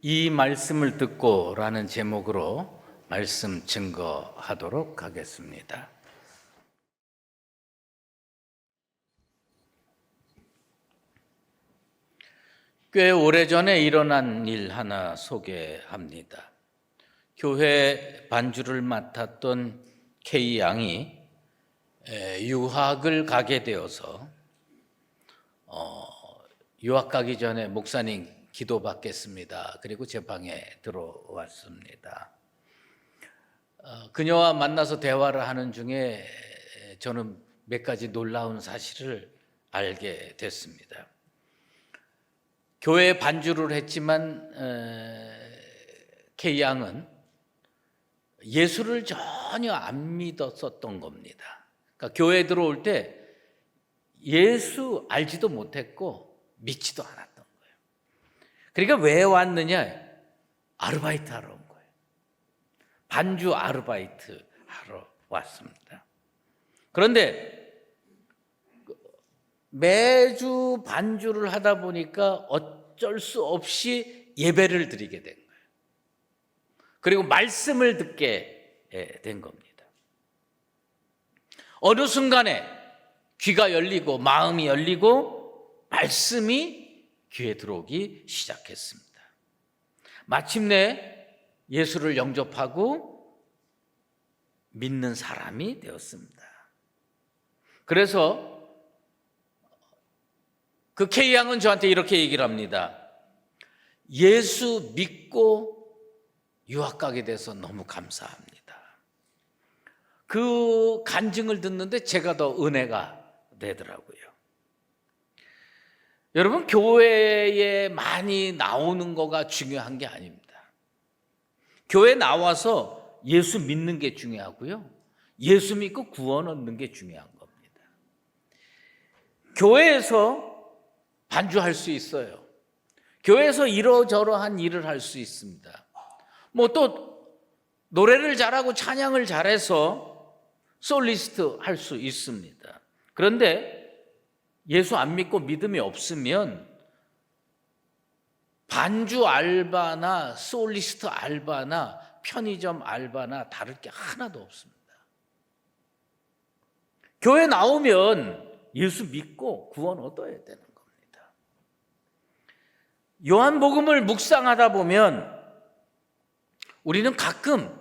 이 말씀을 듣고라는 제목으로 말씀 증거하도록 하겠습니다. 꽤 오래전에 일어난 일 하나 소개합니다. 교회 반주를 맡았던 K 양이 유학을 가게 되어서 유학 가기 전에 목사님 기도받겠습니다. 그리고 제 방에 들어왔습니다. 그녀와 만나서 대화를 하는 중에 저는 몇 가지 놀라운 사실을 알게 됐습니다. 교회에 반주를 했지만 K 양은 예수를 전혀 안 믿었었던 겁니다. 그러니까 교회에 들어올 때 예수 알지도 못했고 믿지도 않았던 거예요. 그러니까 왜 왔느냐? 아르바이트 하러 온 거예요. 반주 아르바이트 하러 왔습니다. 그런데 매주 반주를 하다 보니까 어쩔 수 없이 예배를 드리게 된 거예요. 그리고 말씀을 듣게 된 겁니다. 어느 순간에 귀가 열리고 마음이 열리고 말씀이 귀에 들어오기 시작했습니다. 마침내 예수를 영접하고 믿는 사람이 되었습니다. 그래서 그 K 양은 저한테 이렇게 얘기를 합니다. 예수 믿고 유학 가게 돼서 너무 감사합니다. 그 간증을 듣는데 제가 더 은혜가 되더라고요. 여러분, 교회에 많이 나오는 거가 중요한 게 아닙니다. 교회 나와서 예수 믿는 게 중요하고요. 예수 믿고 구원 얻는 게 중요한 겁니다. 교회에서 반주할 수 있어요. 교회에서 이러저러한 일을 할 수 있습니다. 또 노래를 잘하고 찬양을 잘해서 솔리스트 할 수 있습니다. 그런데 예수 안 믿고 믿음이 없으면 반주 알바나 솔리스트 알바나 편의점 알바나 다를 게 하나도 없습니다. 교회 나오면 예수 믿고 구원 얻어야 되는 겁니다. 요한복음을 묵상하다 보면 우리는 가끔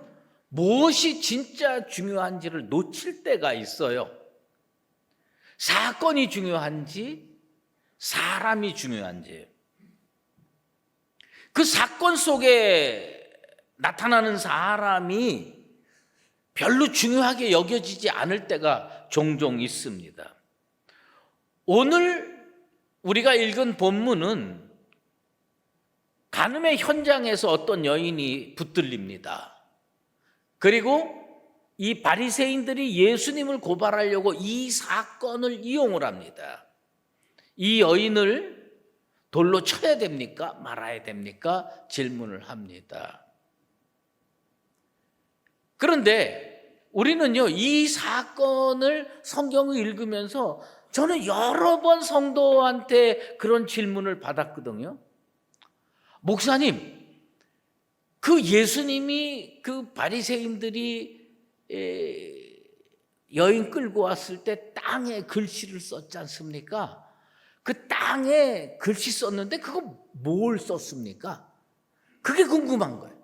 무엇이 진짜 중요한지를 놓칠 때가 있어요. 사건이 중요한지 사람이 중요한지. 그 사건 속에 나타나는 사람이 별로 중요하게 여겨지지 않을 때가 종종 있습니다. 오늘 우리가 읽은 본문은 간음의 현장에서 어떤 여인이 붙들립니다. 그리고 이 바리새인들이 예수님을 고발하려고 이 사건을 이용을 합니다. 이 여인을 돌로 쳐야 됩니까? 말아야 됩니까? 질문을 합니다. 그런데 우리는요, 이 사건을 성경을 읽으면서 저는 여러 번 성도한테 그런 질문을 받았거든요. 목사님, 그 예수님이 그 바리새인들이 여인 끌고 왔을 때 땅에 글씨를 썼지 않습니까? 그 땅에 글씨 썼는데 그거 뭘 썼습니까? 그게 궁금한 거예요.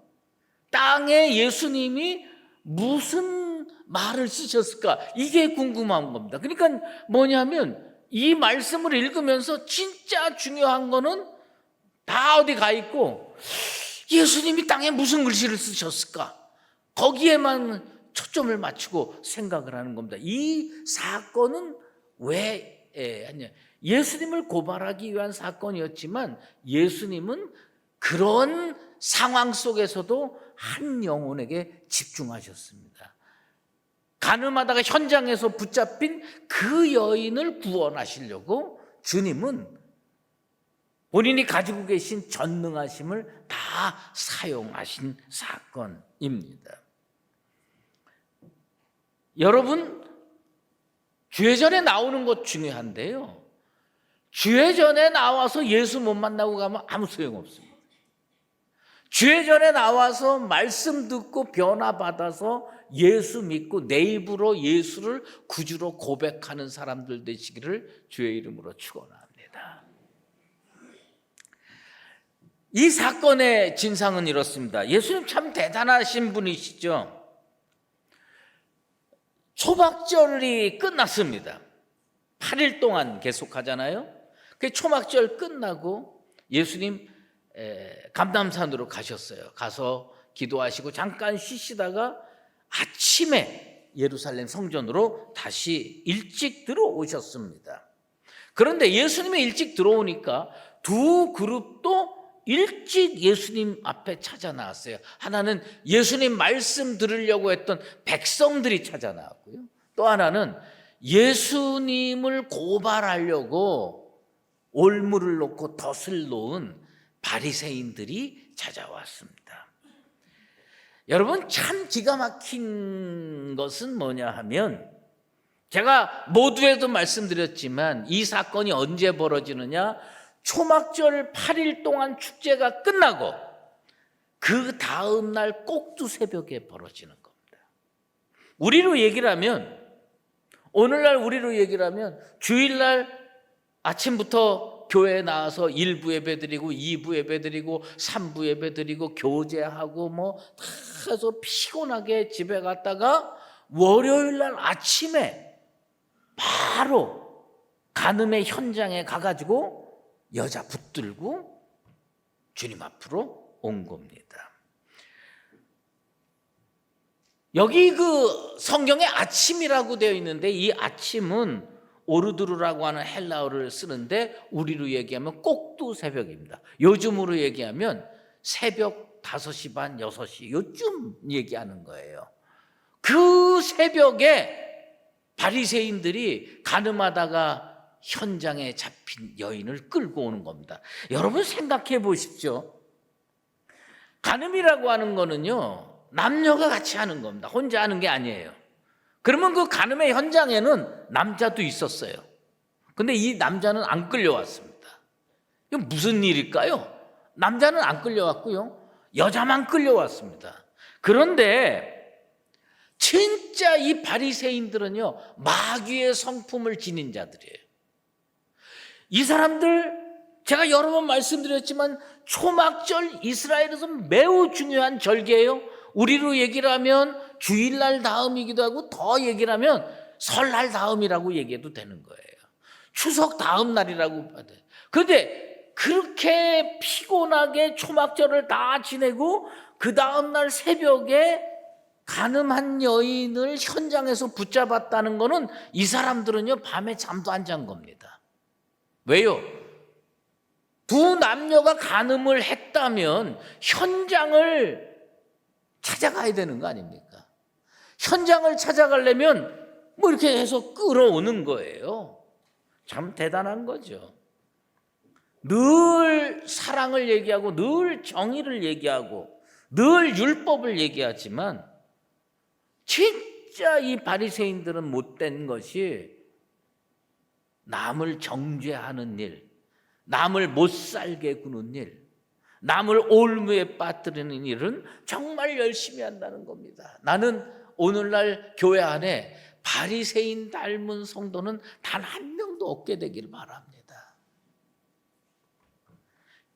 땅에 예수님이 무슨 말을 쓰셨을까? 이게 궁금한 겁니다. 그러니까 뭐냐면 이 말씀을 읽으면서 진짜 중요한 거는 다 어디 가 있고 예수님이 땅에 무슨 글씨를 쓰셨을까? 거기에만 초점을 맞추고 생각을 하는 겁니다. 이 사건은 왜 하냐? 예수님을 고발하기 위한 사건이었지만 예수님은 그런 상황 속에서도 한 영혼에게 집중하셨습니다. 간음하다가 현장에서 붙잡힌 그 여인을 구원하시려고 주님은 본인이 가지고 계신 전능하심을 다 사용하신 사건입니다. 여러분, 주회전에 나오는 것 중요한데요, 주회전에 나와서 예수 못 만나고 가면 아무 소용없습니다. 주회전에 나와서 말씀 듣고 변화받아서 예수 믿고 내 입으로 예수를 구주로 고백하는 사람들 되시기를 주의 이름으로 축원합니다. 이 사건의 진상은 이렇습니다. 예수님 참 대단하신 분이시죠. 초막절이 끝났습니다. 8일 동안 계속하잖아요. 그 초막절 끝나고 예수님 감람산으로 가셨어요. 가서 기도하시고 잠깐 쉬시다가 아침에 예루살렘 성전으로 다시 일찍 들어오셨습니다. 그런데 예수님이 일찍 들어오니까 두 그룹도 일찍 예수님 앞에 찾아 나왔어요. 하나는 예수님 말씀 들으려고 했던 백성들이 찾아 나왔고요. 또 하나는 예수님을 고발하려고 올무를 놓고 덫을 놓은 바리새인들이 찾아왔습니다. 여러분, 참 기가 막힌 것은 뭐냐 하면, 제가 모두에도 말씀드렸지만 이 사건이 언제 벌어지느냐, 초막절 8일 동안 축제가 끝나고 그 다음 날 꼭두 새벽에 벌어지는 겁니다. 우리로 얘기를 하면, 오늘날 우리로 얘기를 하면 주일날 아침부터 교회에 나와서 1부 예배 드리고 2부 예배 드리고 3부 예배 드리고 교제하고 뭐 다 해서 피곤하게 집에 갔다가 월요일날 아침에 바로 간음의 현장에 가가지고 여자 붙들고 주님 앞으로 온 겁니다. 여기 그 성경에 아침이라고 되어 있는데 이 아침은 오르드루라고 하는 헬라어를 쓰는데 우리로 얘기하면 꼭두 새벽입니다. 요즘으로 얘기하면 새벽 5시 반, 6시 요쯤 얘기하는 거예요. 그 새벽에 바리새인들이 간음하다가 현장에 잡힌 여인을 끌고 오는 겁니다. 여러분 생각해 보십시오. 간음이라고 하는 거는요, 남녀가 같이 하는 겁니다. 혼자 하는 게 아니에요. 그러면 그 간음의 현장에는 남자도 있었어요. 근데 이 남자는 안 끌려왔습니다. 이건 무슨 일일까요? 남자는 안 끌려왔고요, 여자만 끌려왔습니다. 그런데 진짜 이 바리새인들은요, 마귀의 성품을 지닌 자들이에요. 이 사람들, 제가 여러 번 말씀드렸지만 초막절 이스라엘에서 매우 중요한 절기예요. 우리로 얘기를 하면 주일날 다음이기도 하고, 더 얘기를 하면 설날 다음이라고 얘기해도 되는 거예요. 추석 다음 날이라고 봐야 돼요. 그런데 그렇게 피곤하게 초막절을 다 지내고 그 다음 날 새벽에 간음한 여인을 현장에서 붙잡았다는 거는 이 사람들은요, 밤에 잠도 안 잔 겁니다. 왜요? 두 남녀가 간음을 했다면 현장을 찾아가야 되는 거 아닙니까? 현장을 찾아가려면 뭐 이렇게 해서 끌어오는 거예요. 참 대단한 거죠. 늘 사랑을 얘기하고 늘 정의를 얘기하고 늘 율법을 얘기하지만 진짜 이 바리새인들은 못된 것이 남을 정죄하는 일, 남을 못 살게 구는 일, 남을 올무에 빠뜨리는 일은 정말 열심히 한다는 겁니다. 나는 오늘날 교회 안에 바리새인 닮은 성도는 단 한 명도 없게 되길 바랍니다.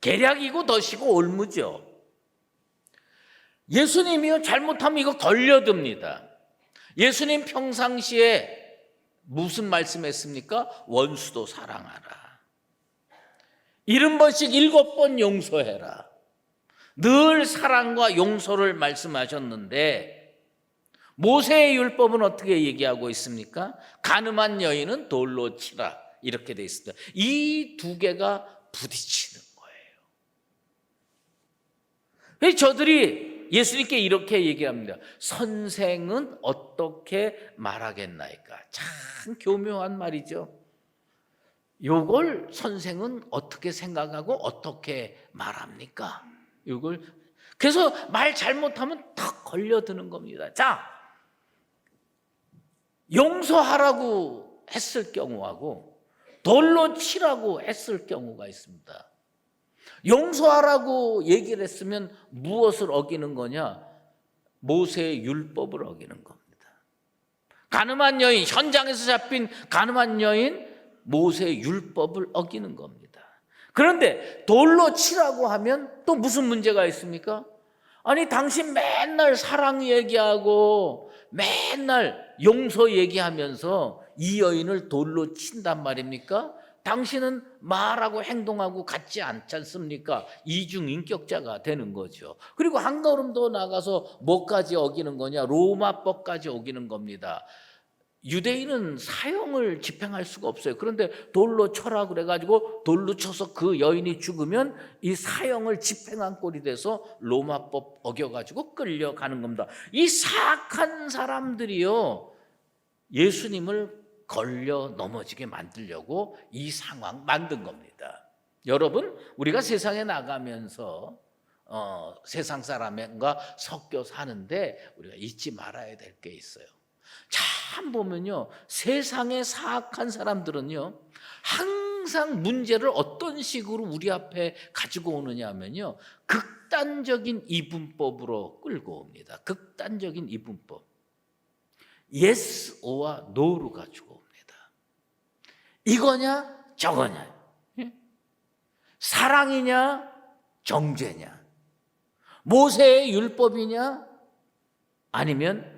계략이고 덫이고 올무죠. 예수님이요, 잘못하면 이거 걸려듭니다. 예수님 평상시에 무슨 말씀했습니까? 원수도 사랑하라. 70번씩 7번 용서해라. 늘 사랑과 용서를 말씀하셨는데 모세의 율법은 어떻게 얘기하고 있습니까? 간음한 여인은 돌로 치라, 이렇게 돼 있습니다. 이 두 개가 부딪히는 거예요. 그래서 저들이 예수님께 이렇게 얘기합니다. 선생은 어떻게 말하겠나이까? 참 교묘한 말이죠. 요걸 선생은 어떻게 생각하고 어떻게 말합니까? 요걸 그래서 말 잘못하면 탁 걸려드는 겁니다. 자, 용서하라고 했을 경우하고 돌로 치라고 했을 경우가 있습니다. 용서하라고 얘기를 했으면 무엇을 어기는 거냐? 모세의 율법을 어기는 겁니다. 가늠한 여인, 현장에서 잡힌 가늠한 여인, 모세의 율법을 어기는 겁니다. 그런데 돌로 치라고 하면 또 무슨 문제가 있습니까? 아니, 당신 맨날 사랑 얘기하고 맨날 용서 얘기하면서 이 여인을 돌로 친단 말입니까? 당신은 말하고 행동하고 같지 않지 않습니까? 이중인격자가 되는 거죠. 그리고 한 걸음 더 나가서 뭐까지 어기는 거냐? 로마법까지 어기는 겁니다. 유대인은 사형을 집행할 수가 없어요. 그런데 돌로 쳐라 그래가지고 돌로 쳐서 그 여인이 죽으면 이 사형을 집행한 꼴이 돼서 로마법 어겨가지고 끌려가는 겁니다. 이 사악한 사람들이요, 예수님을 걸려 넘어지게 만들려고 이 상황 만든 겁니다. 여러분, 우리가 세상에 나가면서 세상 사람과 섞여 사는데 우리가 잊지 말아야 될 게 있어요. 참 보면요, 세상의 사악한 사람들은요, 항상 문제를 어떤 식으로 우리 앞에 가지고 오느냐 하면요, 극단적인 이분법으로 끌고 옵니다. 극단적인 이분법. yes or no로 가지고 옵니다. 이거냐 저거냐, 사랑이냐 정죄냐, 모세의 율법이냐 아니면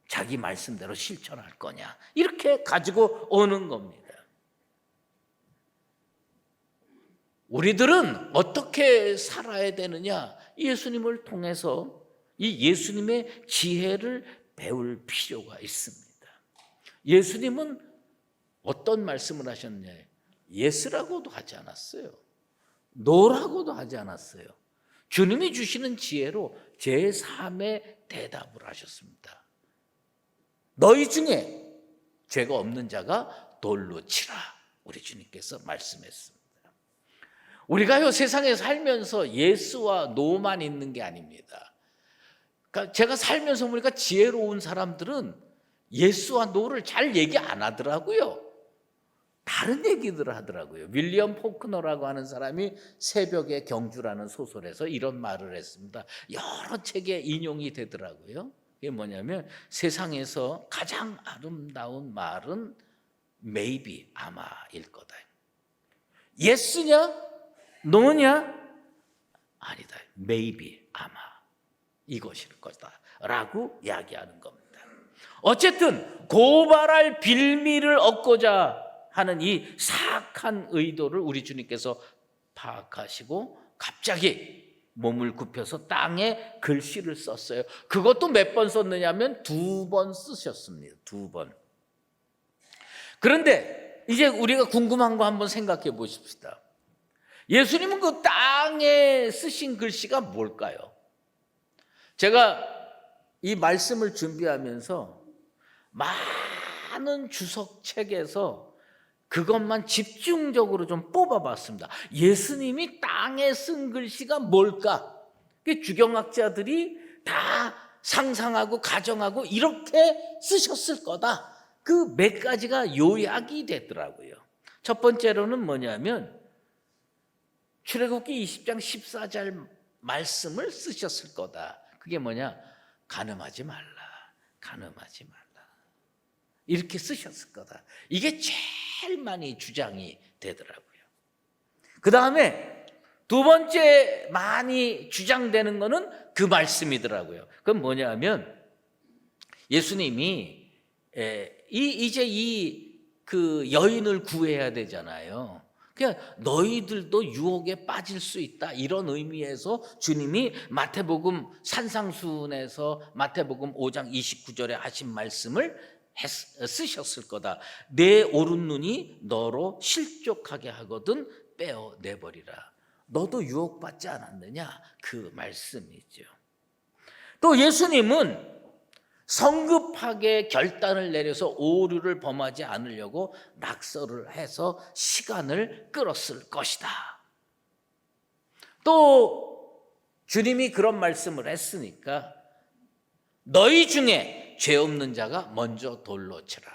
자기 말씀대로 실천할 거냐, 이렇게 가지고 오는 겁니다. 우리들은 어떻게 살아야 되느냐, 예수님을 통해서 이 예수님의 지혜를 배울 필요가 있습니다. 예수님은 어떤 말씀을 하셨냐? 예스라고도 하지 않았어요. 노라고도 하지 않았어요. 주님이 주시는 지혜로 제3의 대답을 하셨습니다. 너희 중에 죄가 없는 자가 돌로 치라, 우리 주님께서 말씀했습니다. 우리가요, 세상에 살면서 예스와 노만 있는 게 아닙니다. 그러니까 제가 살면서 보니까 지혜로운 사람들은 예스와 노를 잘 얘기 안 하더라고요. 다른 얘기들을 하더라고요. 윌리엄 포크너라고 하는 사람이 새벽의 경주라는 소설에서 이런 말을 했습니다. 여러 책에 인용이 되더라고요. 이게 뭐냐면, 세상에서 가장 아름다운 말은 maybe, 아마일 거다. 예스냐 노냐? 아니다. maybe, 아마. 이것일 거다라고 이야기하는 겁니다. 어쨌든 고발할 빌미를 얻고자 하는 이 사악한 의도를 우리 주님께서 파악하시고 갑자기 몸을 굽혀서 땅에 글씨를 썼어요. 그것도 몇 번 썼느냐면 2번 쓰셨습니다. 2번. 그런데 이제 우리가 궁금한 거 한번 생각해 보십시다. 예수님은 그 땅에 쓰신 글씨가 뭘까요? 제가 이 말씀을 준비하면서 많은 주석책에서 그것만 집중적으로 좀 뽑아봤습니다. 예수님이 땅에 쓴 글씨가 뭘까? 주경학자들이 다 상상하고 가정하고 이렇게 쓰셨을 거다. 그 몇 가지가 요약이 되더라고요. 첫 번째로는 뭐냐면 출애굽기 20장 14절 말씀을 쓰셨을 거다. 그게 뭐냐? 간음하지 말라. 간음하지 말라. 이렇게 쓰셨을 거다. 이게 제일 많이 주장이 되더라고요. 그 다음에 두 번째 많이 주장되는 거는 그 말씀이더라고요. 그건 뭐냐면 예수님이 이제 그 여인을 구해야 되잖아요. 그냥 너희들도 유혹에 빠질 수 있다, 이런 의미에서 주님이 마태복음 산상수훈에서 마태복음 5장 29절에 하신 말씀을 쓰셨을 거다. 내 오른 눈이 너로 실족하게 하거든 빼어내버리라. 너도 유혹받지 않았느냐, 그 말씀이죠. 또 예수님은 성급하게 결단을 내려서 오류를 범하지 않으려고 낙서를 해서 시간을 끌었을 것이다. 또 주님이 그런 말씀을 했으니까 너희 중에 죄 없는 자가 먼저 돌로 치라.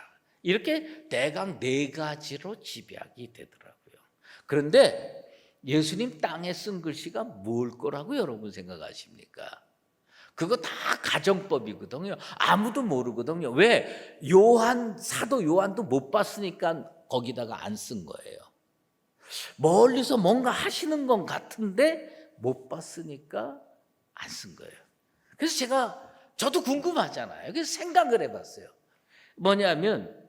이렇게 대강 4가지로 집약이 되더라고요. 그런데 예수님 땅에 쓴 글씨가 뭘 거라고 여러분 생각하십니까? 그거 다 가정법이거든요. 아무도 모르거든요. 왜? 사도 요한도 못 봤으니까 거기다가 안 쓴 거예요. 멀리서 뭔가 하시는 건 같은데 못 봤으니까 안 쓴 거예요. 그래서 저도 궁금하잖아요. 그래서 생각을 해봤어요. 뭐냐면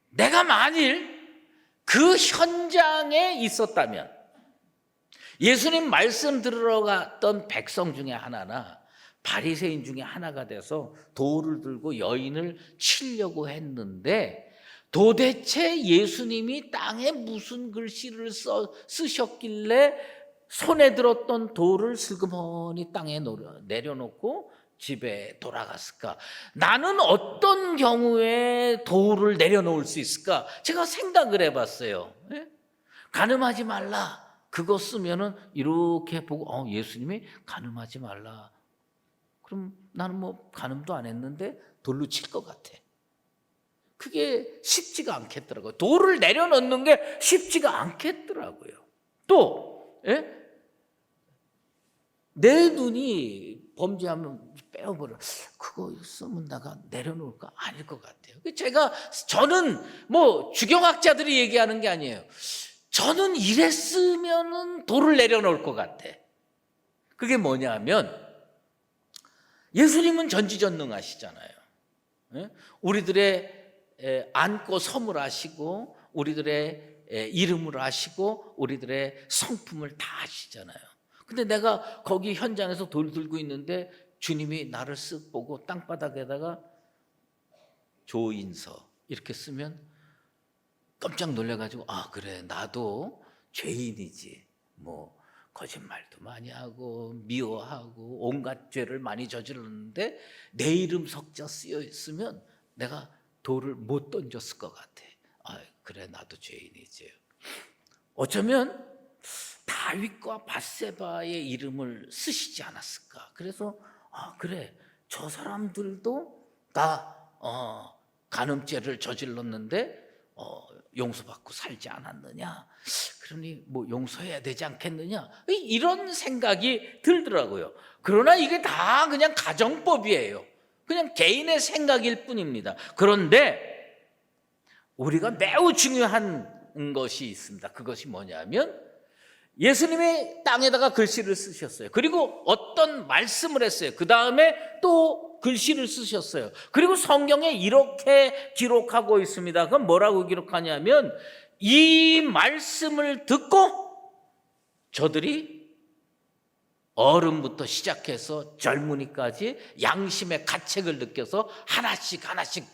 내가 만일 그 현장에 있었다면 예수님 말씀 들으러 갔던 백성 중에 하나나 바리새인 중에 하나가 돼서 돌을 들고 여인을 치려고 했는데 도대체 예수님이 땅에 무슨 글씨를 쓰셨길래 손에 들었던 돌을 슬그머니 땅에 내려놓고 집에 돌아갔을까? 나는 어떤 경우에 돌을 내려놓을 수 있을까? 제가 생각을 해봤어요. 간음하지 말라. 그거 쓰면은 이렇게 보고 예수님이 간음하지 말라. 그럼 나는 뭐 간음도 안 했는데 돌로 칠 것 같아. 그게 쉽지가 않겠더라고요. 돌을 내려놓는 게 쉽지가 않겠더라고요. 또 내 눈이 범죄하면 빼어버려. 그거 쓰면 내가 내려놓을까? 아닐 것 같아요. 저는 뭐 주경학자들이 얘기하는 게 아니에요. 저는 이랬으면은 돌을 내려놓을 것 같아. 그게 뭐냐면 예수님은 전지전능하시잖아요. 우리들의 안고 서물하시고 우리들의 이름을 아시고 우리들의 성품을 다 아시잖아요. 근데 내가 거기 현장에서 돌 들고 있는데 주님이 나를 쓱 보고 땅바닥에다가 조인서 이렇게 쓰면 깜짝 놀래가지고 그래 나도 죄인이지. 뭐 거짓말도 많이 하고 미워하고 온갖 죄를 많이 저질렀는데 내 이름 석자 쓰여 있으면 내가 돌을 못 던졌을 것 같아. 그래 나도 죄인이지. 어쩌면 다윗과 밧세바의 이름을 쓰시지 않았을까? 그래서 그래 저 사람들도 다 간음죄를 저질렀는데 용서받고 살지 않았느냐? 그러니 뭐 용서해야 되지 않겠느냐? 이런 생각이 들더라고요. 그러나 이게 다 그냥 가정법이에요. 그냥 개인의 생각일 뿐입니다. 그런데 우리가 매우 중요한 것이 있습니다. 그것이 뭐냐면 예수님이 땅에다가 글씨를 쓰셨어요. 그리고 어떤 말씀을 했어요. 그 다음에 또 글씨를 쓰셨어요. 그리고 성경에 이렇게 기록하고 있습니다. 그건 뭐라고 기록하냐면 이 말씀을 듣고 저들이 어른부터 시작해서 젊은이까지 양심의 가책을 느껴서 하나씩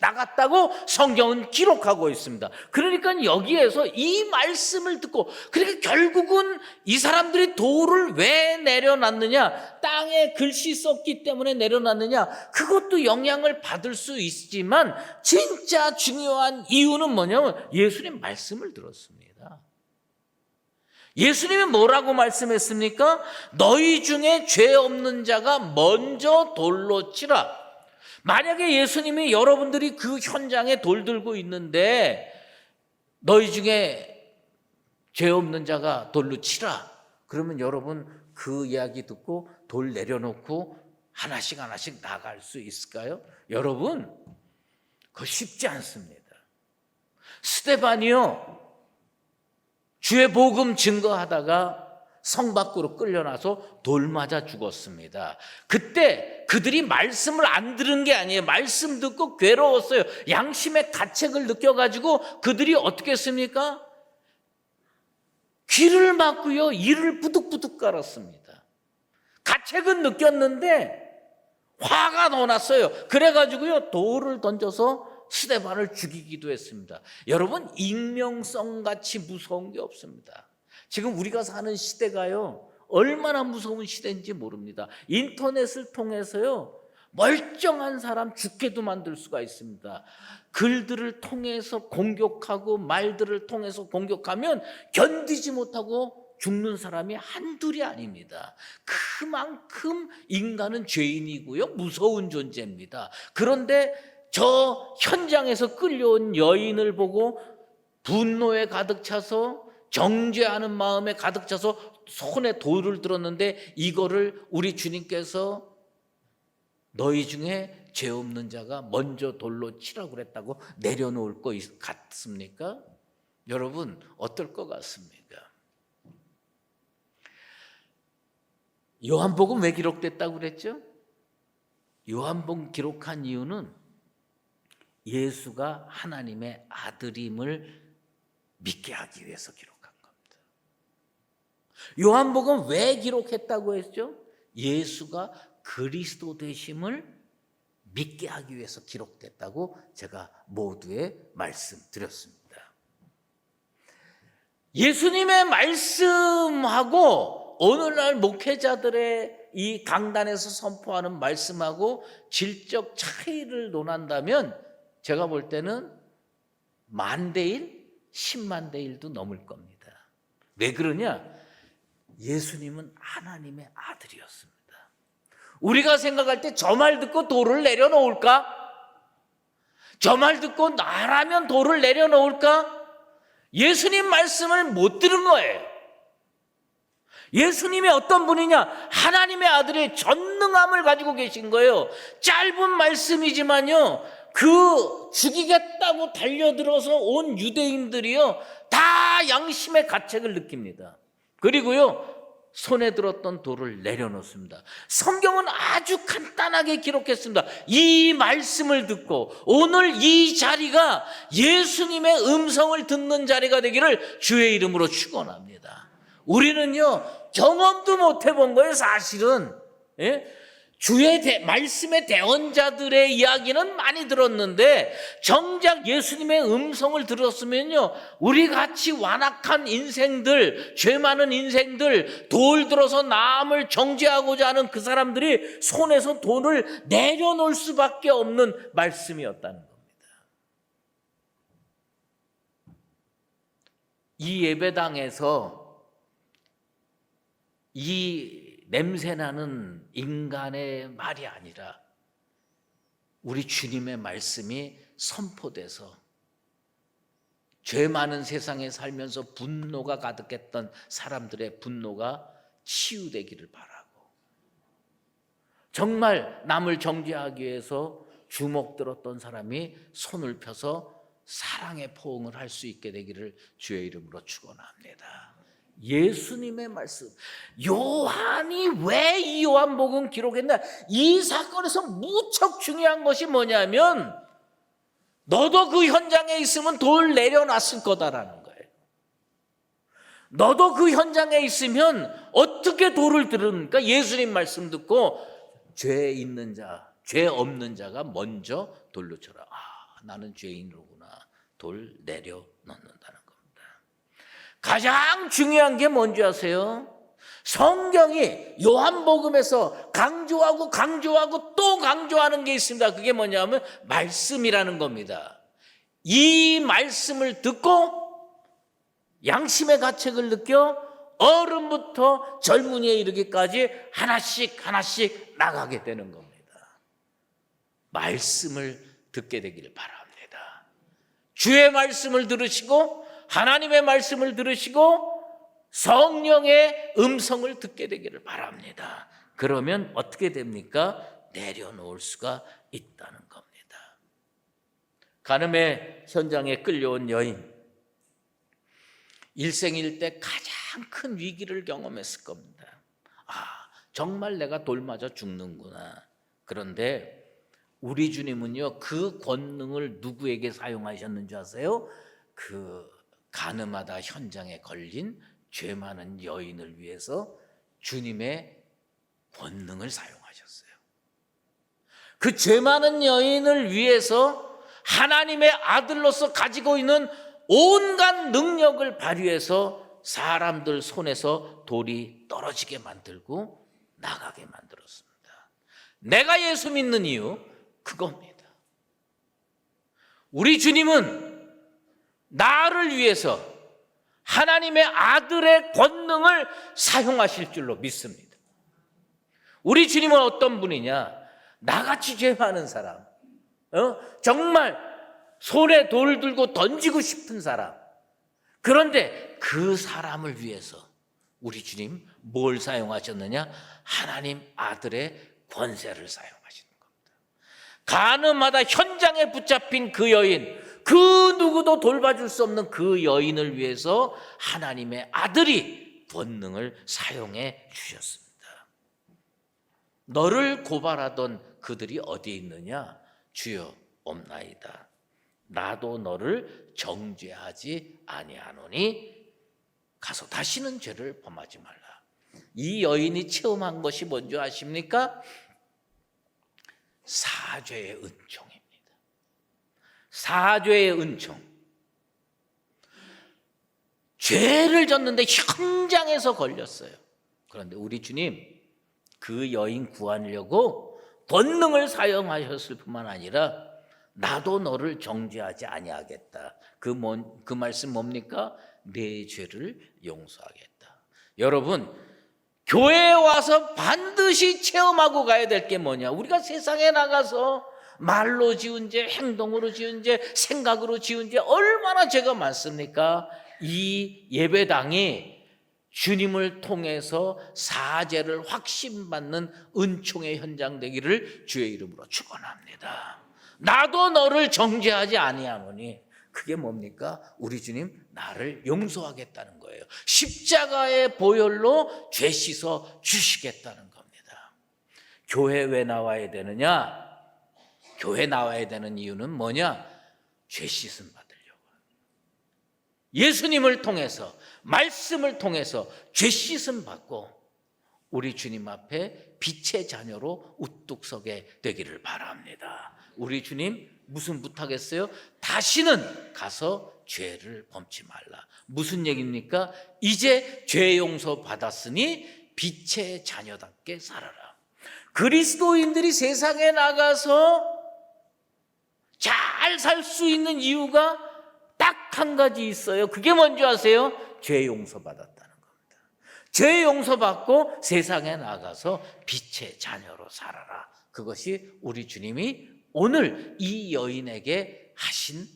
나갔다고 성경은 기록하고 있습니다. 그러니까 여기에서 이 말씀을 듣고 그러니까 결국은 이 사람들이 돌을 왜 내려놨느냐, 땅에 글씨 썼기 때문에 내려놨느냐, 그것도 영향을 받을 수 있지만 진짜 중요한 이유는 뭐냐면 예수님 말씀을 들었습니다. 예수님이 뭐라고 말씀했습니까? 너희 중에 죄 없는 자가 먼저 돌로 치라. 만약에 예수님이 여러분들이 그 현장에 돌 들고 있는데 너희 중에 죄 없는 자가 돌로 치라. 그러면 여러분 그 이야기 듣고 돌 내려놓고 하나씩 나갈 수 있을까요? 여러분 그거 쉽지 않습니다. 스데반이요 주의 복음 증거하다가 성 밖으로 끌려나서 돌 맞아 죽었습니다. 그때 그들이 말씀을 안 들은 게 아니에요. 말씀 듣고 괴로웠어요. 양심의 가책을 느껴가지고 그들이 어떻게 했습니까? 귀를 막고요 이를 부득부득 깔았습니다. 가책은 느꼈는데 화가 더 났어요. 그래가지고요 돌을 던져서 스데반을 죽이기도 했습니다. 여러분 익명성같이 무서운 게 없습니다. 지금 우리가 사는 시대가요 얼마나 무서운 시대인지 모릅니다. 인터넷을 통해서요 멀쩡한 사람 죽게도 만들 수가 있습니다. 글들을 통해서 공격하고 말들을 통해서 공격하면 견디지 못하고 죽는 사람이 한둘이 아닙니다. 그만큼 인간은 죄인이고요 무서운 존재입니다. 그런데 저 현장에서 끌려온 여인을 보고 분노에 가득 차서 정죄하는 마음에 가득 차서 손에 돌을 들었는데 이거를 우리 주님께서 너희 중에 죄 없는 자가 먼저 돌로 치라고 그랬다고 내려놓을 것 같습니까? 여러분 어떨 것 같습니까? 요한복음 왜 기록됐다고 그랬죠? 요한복음 기록한 이유는 예수가 하나님의 아들임을 믿게 하기 위해서 기록한 겁니다. 요한복음 왜 기록했다고 했죠? 예수가 그리스도 되심을 믿게 하기 위해서 기록됐다고 제가 모두에 말씀드렸습니다. 예수님의 말씀하고 오늘날 목회자들의 이 강단에서 선포하는 말씀하고 질적 차이를 논한다면 제가 볼 때는 10,000대1, 100,000대1도 넘을 겁니다. 왜 그러냐? 예수님은 하나님의 아들이었습니다. 우리가 생각할 때 저 말 듣고 돌을 내려놓을까? 저 말 듣고 나라면 돌을 내려놓을까? 예수님 말씀을 못 들은 거예요. 예수님이 어떤 분이냐? 하나님의 아들의 전능함을 가지고 계신 거예요. 짧은 말씀이지만요, 그 죽이겠다고 달려들어서 온 유대인들이요 다 양심의 가책을 느낍니다. 그리고요 손에 들었던 돌을 내려놓습니다. 성경은 아주 간단하게 기록했습니다. 이 말씀을 듣고 오늘 이 자리가 예수님의 음성을 듣는 자리가 되기를 주의 이름으로 축원합니다. 우리는요 경험도 못 해본 거예요. 사실은 주의 말씀의 대언자들의 이야기는 많이 들었는데 정작 예수님의 음성을 들었으면요 우리 같이 완악한 인생들, 죄 많은 인생들, 돌 들어서 남을 정죄하고자 하는 그 사람들이 손에서 돌을 내려놓을 수밖에 없는 말씀이었다는 겁니다. 이 예배당에서 이 냄새나는 인간의 말이 아니라 우리 주님의 말씀이 선포돼서 죄 많은 세상에 살면서 분노가 가득했던 사람들의 분노가 치유되기를 바라고, 정말 남을 정죄하기 위해서 주먹 들었던 사람이 손을 펴서 사랑의 포옹을 할 수 있게 되기를 주의 이름으로 축원합니다. 예수님의 말씀. 요한이 왜 이 요한복음 기록했나? 이 사건에서 무척 중요한 것이 뭐냐면 너도 그 현장에 있으면 돌 내려놨을 거다라는 거예요. 너도 그 현장에 있으면 어떻게 돌을 들으니까 예수님 말씀 듣고 죄 있는 자, 죄 없는 자가 먼저 돌로 쳐라. 나는 죄인이로구나. 돌 내려놓는다는 거예요. 가장 중요한 게 뭔지 아세요? 성경이 요한복음에서 강조하고 또 강조하는 게 있습니다. 그게 뭐냐면 말씀이라는 겁니다. 이 말씀을 듣고 양심의 가책을 느껴 어른부터 젊은이에 이르기까지 하나씩 나가게 되는 겁니다. 말씀을 듣게 되기를 바랍니다. 주의 말씀을 들으시고 하나님의 말씀을 들으시고 성령의 음성을 듣게 되기를 바랍니다. 그러면 어떻게 됩니까? 내려놓을 수가 있다는 겁니다. 간음의 현장에 끌려온 여인, 일생일 때 가장 큰 위기를 경험했을 겁니다. 정말 내가 돌 맞아 죽는구나. 그런데 우리 주님은요 그 권능을 누구에게 사용하셨는지 아세요? 그 간음하다 현장에 걸린 죄 많은 여인을 위해서 주님의 권능을 사용하셨어요. 그 죄 많은 여인을 위해서 하나님의 아들로서 가지고 있는 온갖 능력을 발휘해서 사람들 손에서 돌이 떨어지게 만들고 나가게 만들었습니다. 내가 예수 믿는 이유 그겁니다. 우리 주님은 나를 위해서 하나님의 아들의 권능을 사용하실 줄로 믿습니다. 우리 주님은 어떤 분이냐? 나같이 죄 많은 사람, 정말 손에 돌 들고 던지고 싶은 사람, 그런데 그 사람을 위해서 우리 주님 뭘 사용하셨느냐? 하나님 아들의 권세를 사용하시는 겁니다. 가늠하다 현장에 붙잡힌 그 여인, 그 누구도 돌봐줄 수 없는 그 여인을 위해서 하나님의 아들이 권능을 사용해 주셨습니다. 너를 고발하던 그들이 어디 있느냐? 주여 없나이다. 나도 너를 정죄하지 아니하노니 가서 다시는 죄를 범하지 말라. 이 여인이 체험한 것이 뭔지 아십니까? 사죄의 은총입니다. 사죄의 은총. 죄를 졌는데 현장에서 걸렸어요. 그런데 우리 주님 그 여인 구하려고 권능을 사용하셨을 뿐만 아니라 나도 너를 정죄하지 아니하겠다. 그 말씀 뭡니까? 내 죄를 용서하겠다. 여러분, 교회에 와서 반드시 체험하고 가야 될 게 뭐냐? 우리가 세상에 나가서 말로 지은 죄, 행동으로 지은 죄, 생각으로 지은 죄 얼마나 죄가 많습니까? 이 예배당이 주님을 통해서 사죄를 확신받는 은총의 현장 되기를 주의 이름으로 축원합니다. 나도 너를 정죄하지 아니하노니, 그게 뭡니까? 우리 주님 나를 용서하겠다는 거예요. 십자가의 보혈로 죄 씻어 주시겠다는 겁니다. 교회 왜 나와야 되느냐? 교회 나와야 되는 이유는 뭐냐? 죄 씻음 받으려고. 예수님을 통해서, 말씀을 통해서 죄 씻음 받고 우리 주님 앞에 빛의 자녀로 우뚝 서게 되기를 바랍니다. 우리 주님 무슨 부탁했어요? 다시는 가서 죄를 범치 말라. 무슨 얘기입니까? 이제 죄 용서 받았으니 빛의 자녀답게 살아라. 그리스도인들이 세상에 나가서 잘 살 수 있는 이유가 딱 한 가지 있어요. 그게 뭔지 아세요? 죄 용서 받았다는 겁니다. 죄 용서 받고 세상에 나가서 빛의 자녀로 살아라. 그것이 우리 주님이 오늘 이 여인에게 하신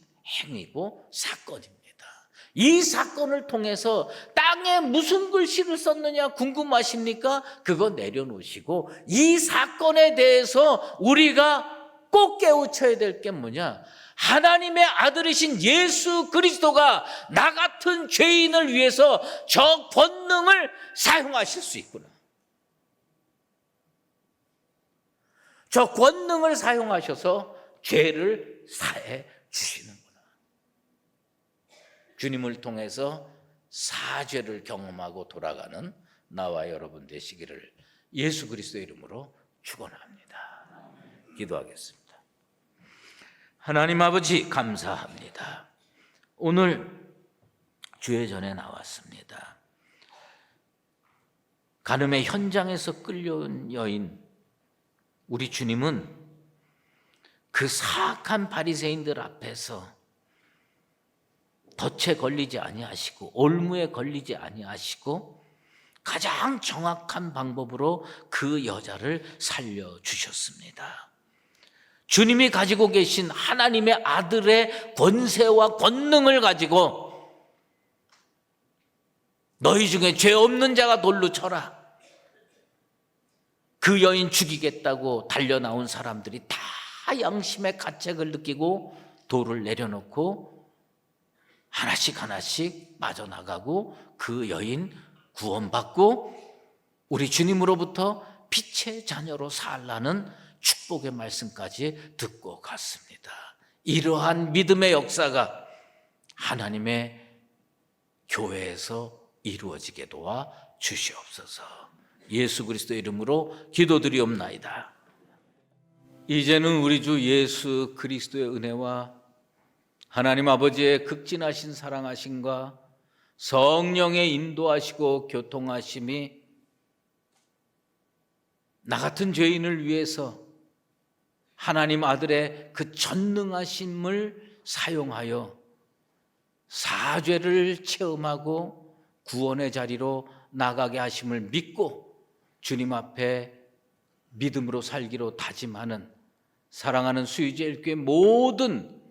행위고 사건입니다. 이 사건을 통해서 땅에 무슨 글씨를 썼느냐 궁금하십니까? 그거 내려놓으시고 이 사건에 대해서 우리가 꼭 깨우쳐야 될 게 뭐냐? 하나님의 아들이신 예수 그리스도가 나 같은 죄인을 위해서 저 권능을 사용하실 수 있구나. 저 권능을 사용하셔서 죄를 사해 주시는구나. 주님을 통해서 사죄를 경험하고 돌아가는 나와 여러분 되시기를 예수 그리스도의 이름으로 축원합니다. 기도하겠습니다. 하나님 아버지 감사합니다. 오늘 주의 전에 나왔습니다. 간음의 현장에서 끌려온 여인, 우리 주님은 그 사악한 바리새인들 앞에서 덫에 걸리지 아니하시고 올무에 걸리지 아니하시고 가장 정확한 방법으로 그 여자를 살려주셨습니다. 주님이 가지고 계신 하나님의 아들의 권세와 권능을 가지고 너희 중에 죄 없는 자가 돌로 쳐라. 그 여인 죽이겠다고 달려나온 사람들이 다 양심의 가책을 느끼고 돌을 내려놓고 하나씩 하나씩 빠져나가고 그 여인 구원받고 우리 주님으로부터 빛의 자녀로 살라는 축복의 말씀까지 듣고 갔습니다. 이러한 믿음의 역사가 하나님의 교회에서 이루어지게 도와 주시옵소서. 예수 그리스도 이름으로 기도드리옵나이다. 이제는 우리 주 예수 그리스도의 은혜와 하나님 아버지의 극진하신 사랑하심과 성령의 인도하시고 교통하심이 나 같은 죄인을 위해서 하나님 아들의 그 전능하심을 사용하여 사죄를 체험하고 구원의 자리로 나가게 하심을 믿고 주님 앞에 믿음으로 살기로 다짐하는 사랑하는 수유제일교회 모든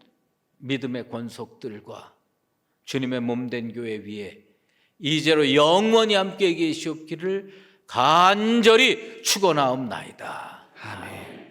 믿음의 권속들과 주님의 몸된 교회 위에 이제로 영원히 함께 계시옵기를 간절히 축원하옵나이다. 아멘.